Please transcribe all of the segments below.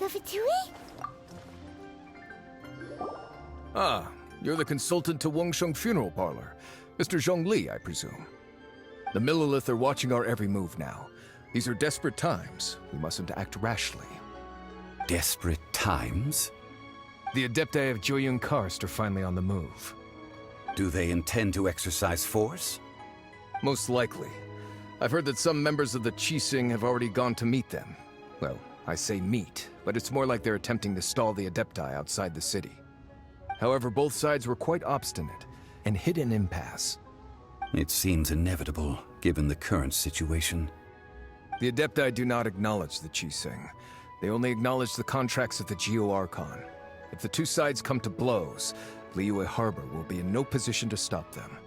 The Fatui? Ah, you're the consultant to Wangsheng Funeral Parlor. Mr. Zhongli, I presume. The Millilith are watching our every move now. These are desperate times. We mustn't act rashly. Desperate times? The Adepti of Joyun Karst are finally on the move. Do they intend to exercise force? Most likely. I've heard that some members of the Qixing have already gone to meet them. Well, I say meet, but it's more like they're attempting to stall the Adepti outside the city. However, both sides were quite obstinate and hit an impasse. It seems inevitable, given the current situation. The Adepti do not acknowledge the Qixing. They only acknowledge the contracts of the Geo-Archon. If the two sides come to blows, Liyue Harbor will be in no position to stop them.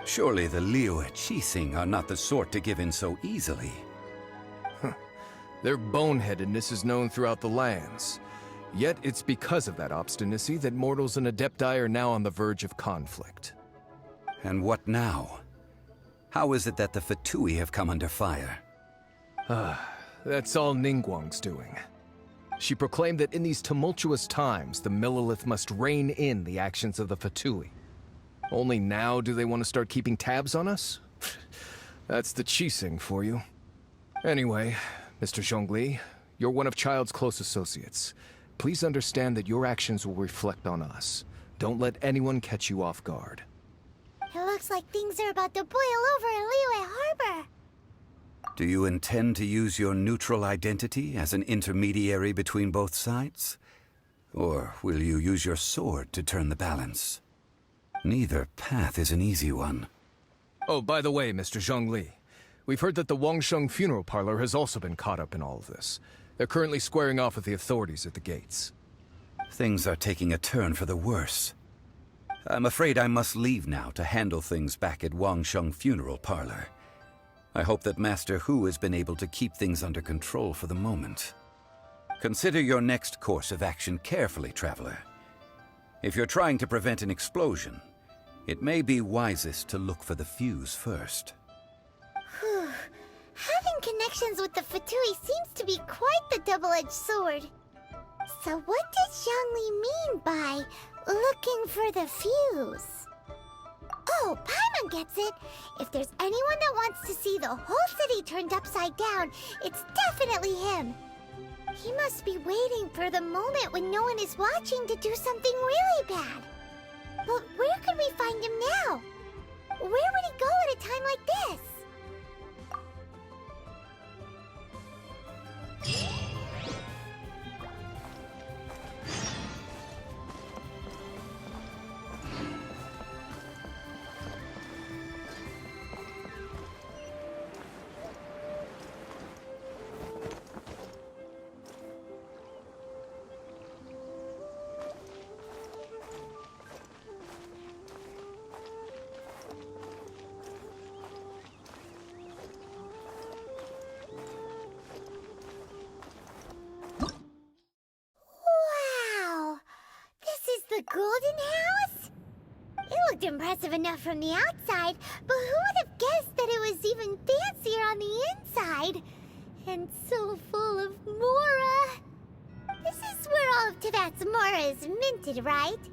Surely the Liyue Qixing are not the sort to give in so easily. Their boneheadedness is known throughout the lands. Yet it's because of that obstinacy that mortals and Adepti are now on the verge of conflict. And what now? How is it that the Fatui have come under fire? That's all Ningguang's doing. She proclaimed that in these tumultuous times, the Millilith must rein in the actions of the Fatui. Only now do they want to start keeping tabs on us? That's the Qixing for you. Anyway, Mr. Zhongli, you're one of Childe's close associates. Please understand that your actions will reflect on us. Don't let anyone catch you off guard. It looks like things are about to boil over in Liyue Harbor. Do you intend to use your neutral identity as an intermediary between both sides? Or will you use your sword to turn the balance? Neither path is an easy one. Oh, by the way, Mr. Zhongli, we've heard that the Wangsheng Funeral Parlor has also been caught up in all of this. They're currently squaring off with the authorities at the gates. Things are taking a turn for the worse. I'm afraid I must leave now to handle things back at Wangsheng Funeral Parlor. I hope that Master Hu has been able to keep things under control for the moment. Consider your next course of action carefully, Traveler. If you're trying to prevent an explosion, it may be wisest to look for the fuse first. Whew. Having connections with the Fatui seems to be quite the double-edged sword. So what does Zhongli mean by looking for the fuse? Oh, Paimon gets it. If there's anyone that wants to see the whole city turned upside down, it's definitely him. He must be waiting for the moment when no one is watching to do something really bad. But where could we find him now? Where would he go at a time like this? The Golden House? It looked impressive enough from the outside, but who would have guessed that it was even fancier on the inside? And so full of Mora. This is where all of Teyvat's Mora is minted, right?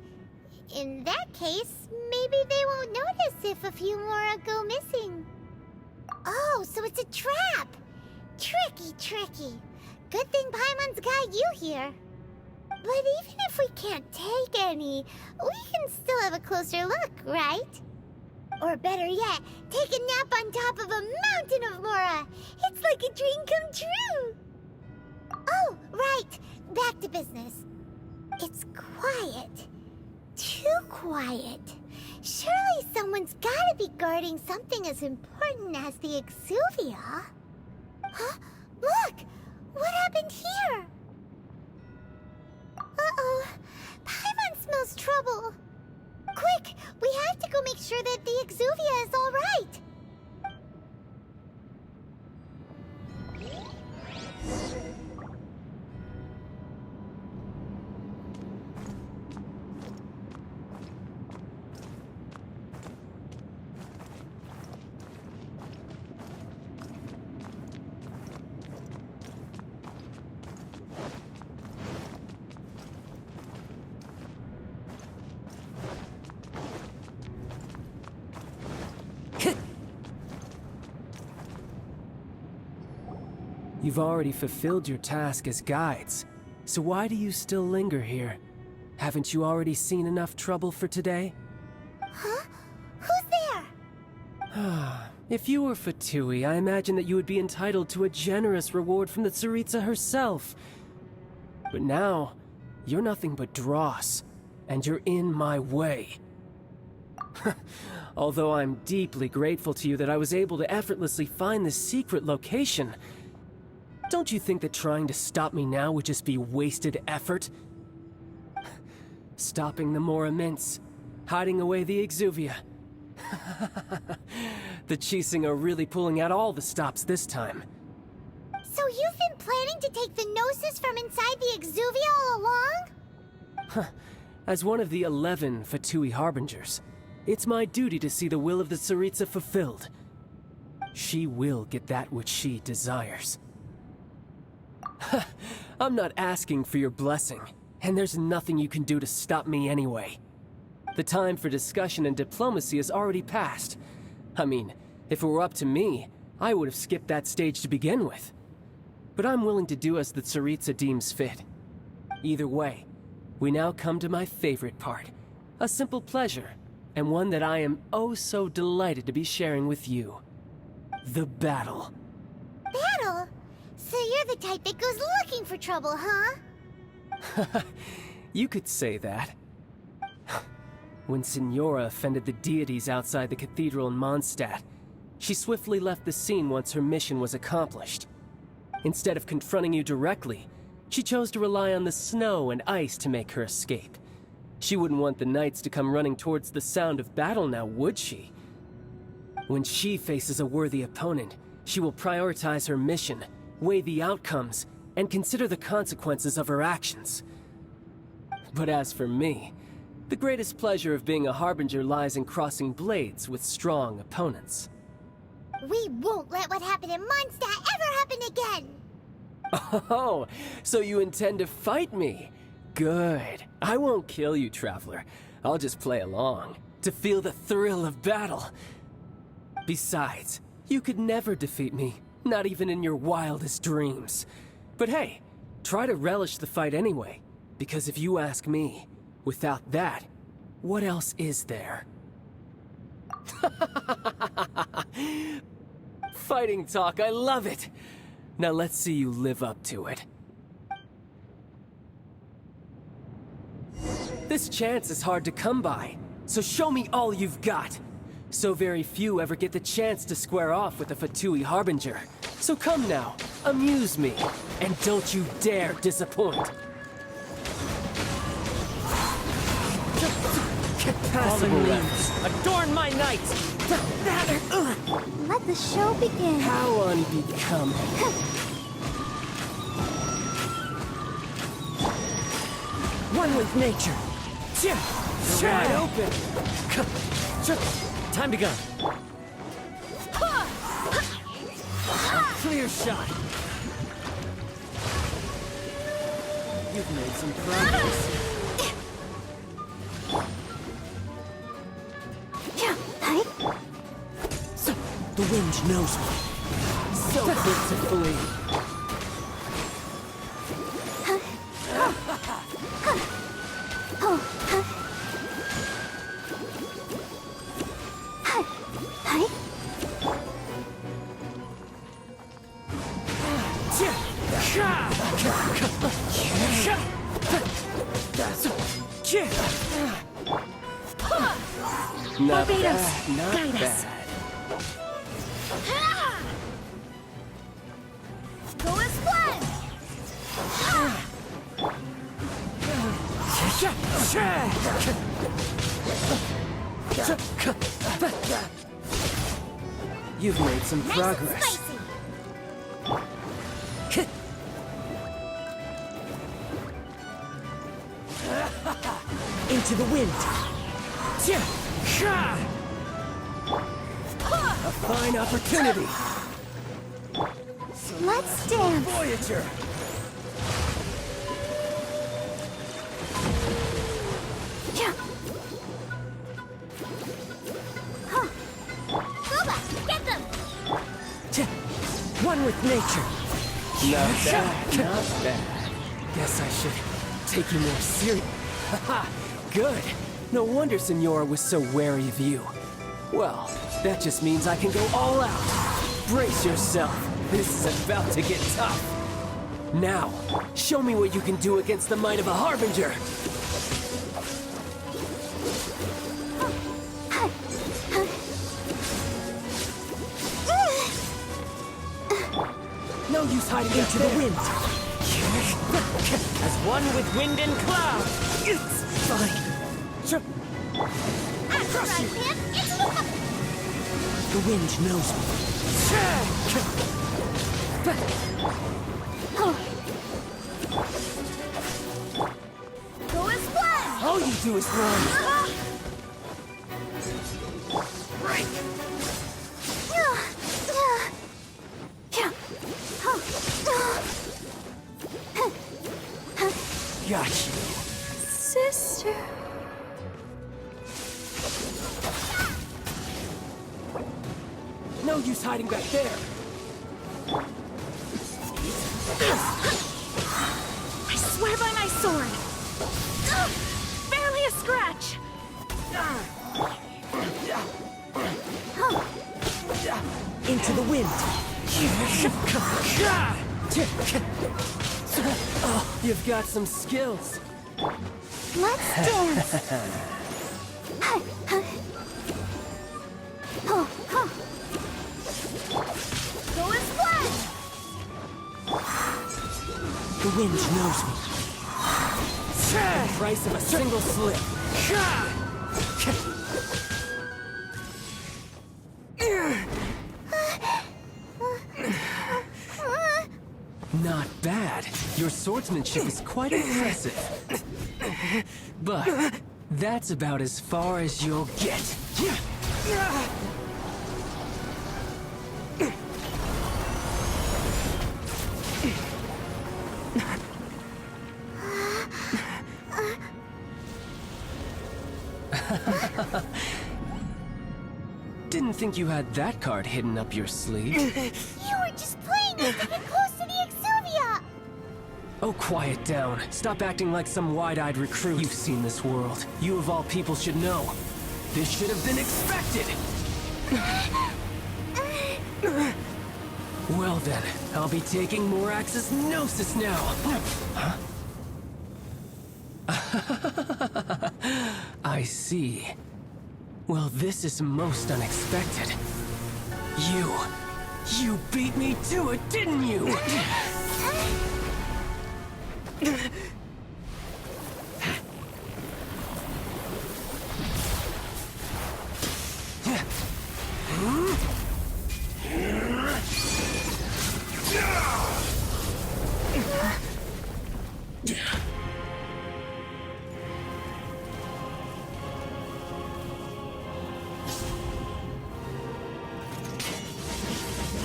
In that case, maybe they won't notice if a few Mora go missing. Oh, so it's a trap! Tricky, tricky. Good thing Paimon's got you here. But even if we can't take any, we can still have a closer look, right? Or better yet, take a nap on top of a mountain of Mora. It's like a dream come true. Oh, right. Back to business. It's quiet. Too quiet. Surely someone's gotta be guarding something as important as the Exuvia. Huh? Look! What happened here? Uh-oh. Paimon smells trouble. Quick! We have to go make sure that the Exuvia is all right. You've already fulfilled your task as guides, so why do you still linger here? Haven't you already seen enough trouble for today? Huh? Who's there? If you were Fatui, I imagine that you would be entitled to a generous reward from the Tsaritsa herself. But now, you're nothing but dross, and you're in my way. Although I'm deeply grateful to you that I was able to effortlessly find this secret location, don't you think that trying to stop me now would just be wasted effort? Stopping the Mora Mints, hiding away the Exuvia. The Chising are really pulling out all the stops this time. So you've been planning to take the Gnosis from inside the Exuvia all along? As one of the 11 Fatui Harbingers, it's my duty to see the will of the Tsaritsa fulfilled. She will get that which she desires. I'm not asking for your blessing, and there's nothing you can do to stop me anyway. The time for discussion and diplomacy has already passed. I mean, if it were up to me, I would have skipped that stage to begin with. But I'm willing to do as the Tsaritsa deems fit. Either way, we now come to my favorite part. A simple pleasure, and one that I am oh so delighted to be sharing with you. The battle. Battle? So you're the type that goes looking for trouble, huh? You could say that. When Signora offended the deities outside the cathedral in Mondstadt, she swiftly left the scene once her mission was accomplished. Instead of confronting you directly, she chose to rely on the snow and ice to make her escape. She wouldn't want the knights to come running towards the sound of battle now, would she? When she faces a worthy opponent, she will prioritize her mission, weigh the outcomes, and consider the consequences of her actions. But as for me, the greatest pleasure of being a Harbinger lies in crossing blades with strong opponents. We won't let what happened in Mondstadt ever happen again! Oh, so you intend to fight me? Good. I won't kill you, Traveler. I'll just play along, to feel the thrill of battle. Besides, you could never defeat me, not even in your wildest dreams. But hey, try to relish the fight anyway, because if you ask me, without that, what else is there? Fighting talk, I love it! Now let's see you live up to it. This chance is hard to come by, so show me all you've got. So very few ever get the chance to square off with a Fatui Harbinger. So come now, amuse me, and don't you dare disappoint. Passable leaves, adorn my night! Let the show begin. How unbecoming. One with nature. Wide open. Time to go. Clear shot. You've made some progress. So, the wind knows me. So quick to flee. Not bad, not bad. Go as planned! You've made some Nice progress. Into the wind. A fine opportunity. Let's dance! Voyager. Booba, get them! One with nature. Not bad, not bad. Guess I should take you more serious. Haha, good. No wonder Senora was so wary of you. Well, that just means I can go all out. Brace yourself. This is about to get tough. Now, show me what you can do against the might of a Harbinger. No use hiding into the wind. As one with wind and cloud. It's fine. Crush you! The wind knows me. Go as planned! All you do is run. Break. Got you. Sister. No use hiding back there. I swear by my sword. Barely a scratch. Into the wind. Oh, you've got some skills. Let's dance. Go as planned. The wind knows me. The price of a single slip. Not bad. Your swordsmanship is quite impressive. But that's about as far as you'll get. Didn't think you had that card hidden up your sleeve. You were just playing it to get close to the Exuvia. Oh, quiet down. Stop acting like some wide-eyed recruit. You've seen this world. You of all people should know. This should have been expected! Well then, I'll be taking Morax's Gnosis now! Huh? I see. Well, this is most unexpected. You beat me to it, didn't you?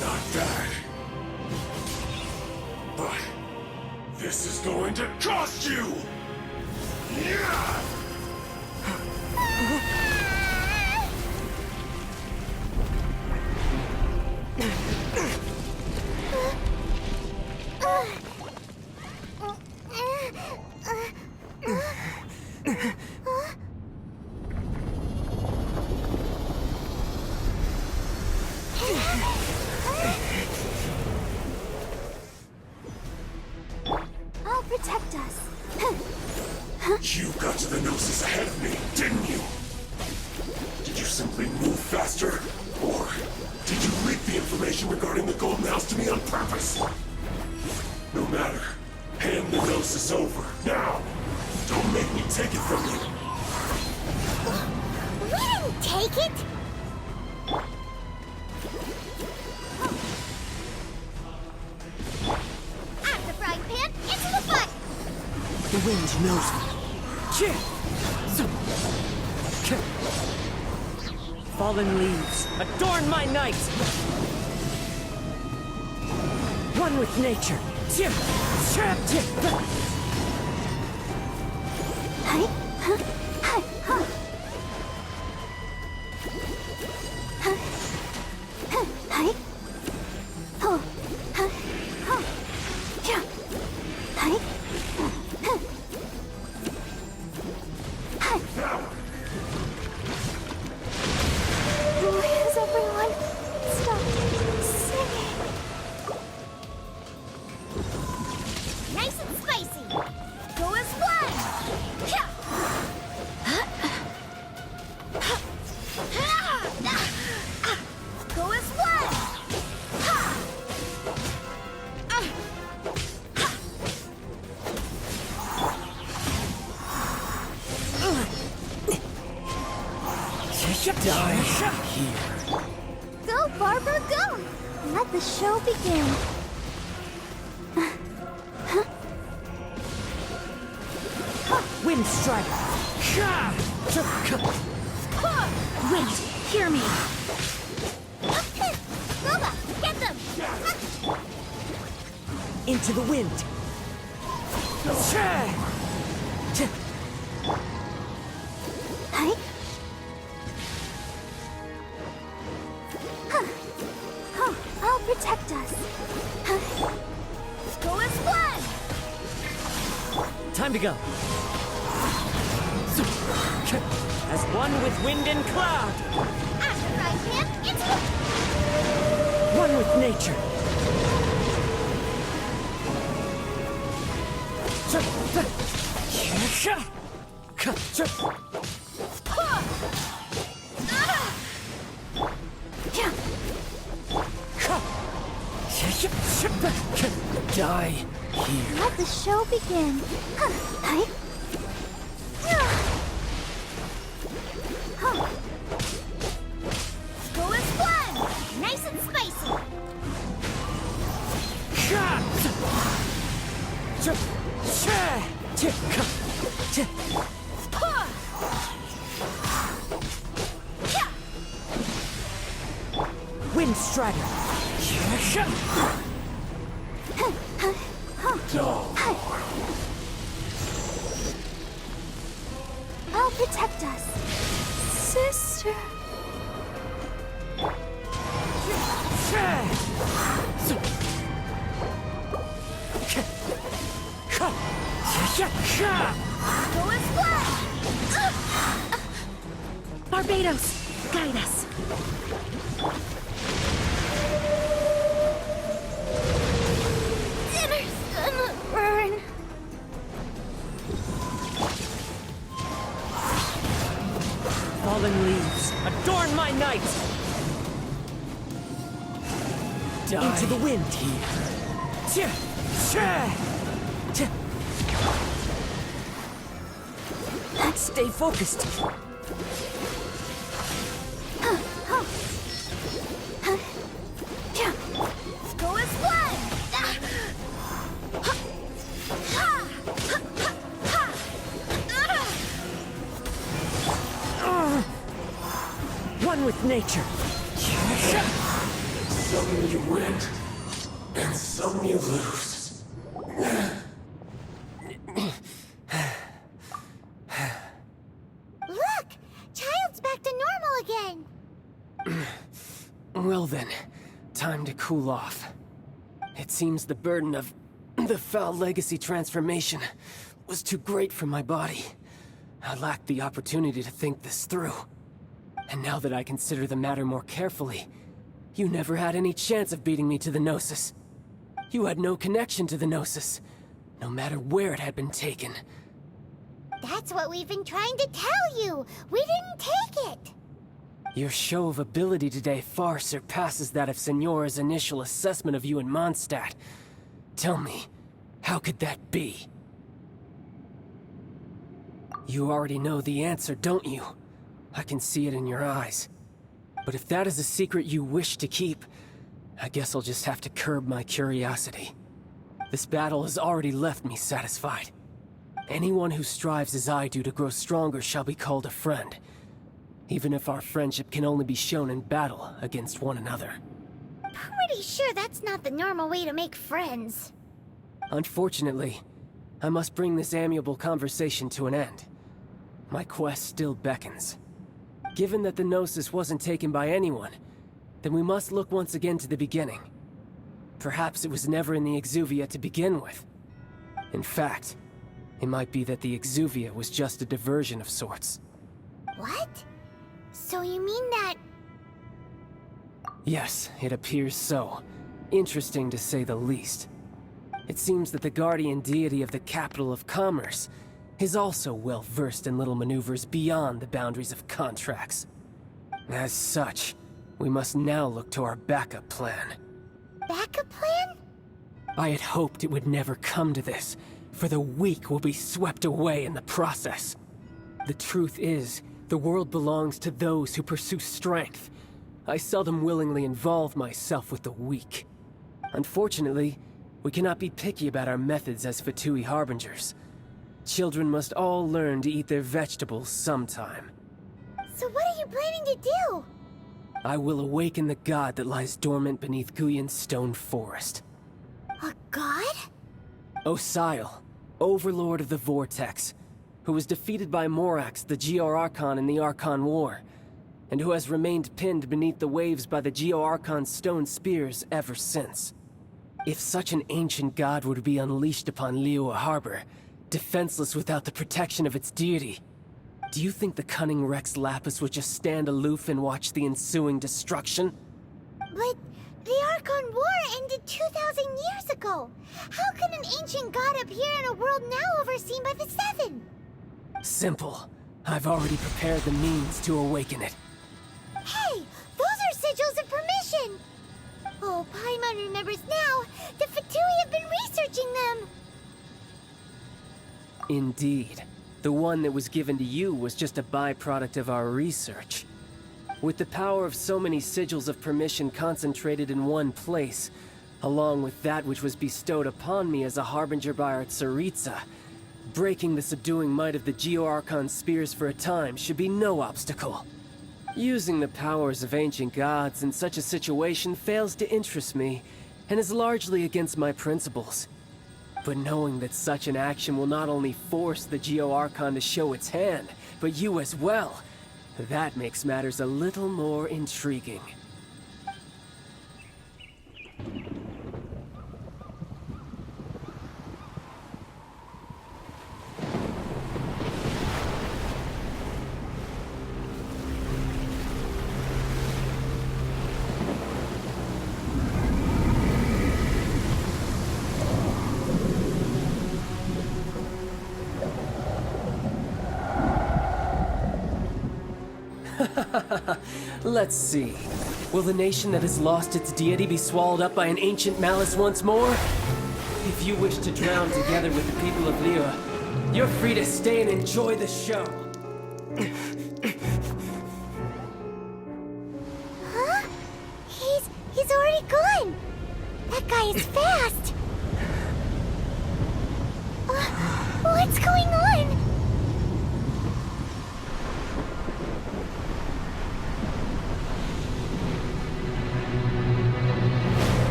Not bad. But this is going to cost you! Yeah! I'll protect us. You got to the Gnosis ahead of me, didn't you? Did you simply move faster? Or did you leak the information regarding the Golden House to me on purpose? No matter. Hand the Gnosis over, now! Don't make me take it from you! We didn't take it. Out the frying pan, into the butt. The wind knows me. Fallen leaves, adorn my night! One with nature. Die here. Go, Barbara, go! Let the show begin. Wind Strider! Wait, hear me. Boba, get them! Into the wind! Hi. I'll protect us. Go as blood! Time to go! As one with wind and cloud! After I him, it's One with nature! Die here. Let the show begin. Hi. Go as blood! Nice and spicy! Wind Strider! I'll protect us. Sister. Go as blood! Barbados! Guide us! Dinner's gonna burn. Fallen leaves, adorn my night! Die Into the wind! here. Stay focused! Go as blood! One with nature! Some you win, and some you lose. Look! Childe's back to normal again! Well then, time to cool off. It seems the burden of the foul legacy transformation was too great for my body. I lacked the opportunity to think this through. And now that I consider the matter more carefully, you never had any chance of beating me to the Gnosis. You had no connection to the Gnosis, no matter where it had been taken. That's what we've been trying to tell you! We didn't take it! Your show of ability today far surpasses that of Signora's initial assessment of you in Mondstadt. Tell me, how could that be? You already know the answer, don't you? I can see it in your eyes. But if that is a secret you wish to keep, I guess I'll just have to curb my curiosity. This battle has already left me satisfied. Anyone who strives as I do to grow stronger shall be called a friend, even if our friendship can only be shown in battle against one another. Pretty sure that's not the normal way to make friends. Unfortunately, I must bring this amiable conversation to an end. My quest still beckons. Given that the Gnosis wasn't taken by anyone, then we must look once again to the beginning. Perhaps it was never in the Exuvia to begin with. In fact, it might be that the Exuvia was just a diversion of sorts. What? So you mean that... Yes, it appears so. Interesting to say the least. It seems that the guardian deity of the capital of commerce is also well versed in little maneuvers beyond the boundaries of contracts. As such, we must now look to our backup plan. backup plan? I had hoped it would never come to this, for the weak will be swept away in the process. The truth is, The world belongs to those who pursue strength. I seldom willingly involve myself with the weak. Unfortunately, we cannot be picky about our methods as Fatui Harbingers. Children must all learn to eat their vegetables sometime. So what are you planning to do? I will awaken the god that lies dormant beneath Guyon's stone forest. A god? Osial, overlord of the Vortex, who was defeated by Morax, the Geo-Archon in the Archon War, and who has remained pinned beneath the waves by the Geo-Archon's stone spears ever since. If such an ancient god were to be unleashed upon Liyue Harbor, defenseless without the protection of its deity, do you think the cunning Rex Lapis would just stand aloof and watch the ensuing destruction? But the Archon War ended 2,000 years ago. How can an ancient god appear in a world now overseen by the Seven? Simple. I've already prepared the means to awaken it. Hey, those are sigils of permission! Oh, Paimon remembers now. The Fatui have been researching them. Indeed. The one that was given to you was just a byproduct of our research. With the power of so many sigils of permission concentrated in one place, along with that which was bestowed upon me as a harbinger by our Tsaritsa, breaking the subduing might of the Geo-Archon spears for a time should be no obstacle. Using the powers of ancient gods in such a situation fails to interest me, and is largely against my principles. But knowing that such an action will not only force the Geo-Archon to show its hand, but you as well, that makes matters a little more intriguing. Let's see. Will the nation that has lost its deity be swallowed up by an ancient malice once more? If you wish to drown together with the people of Liyue, you're free to stay and enjoy the show. Huh? He's already gone. That guy is fast. What's going on?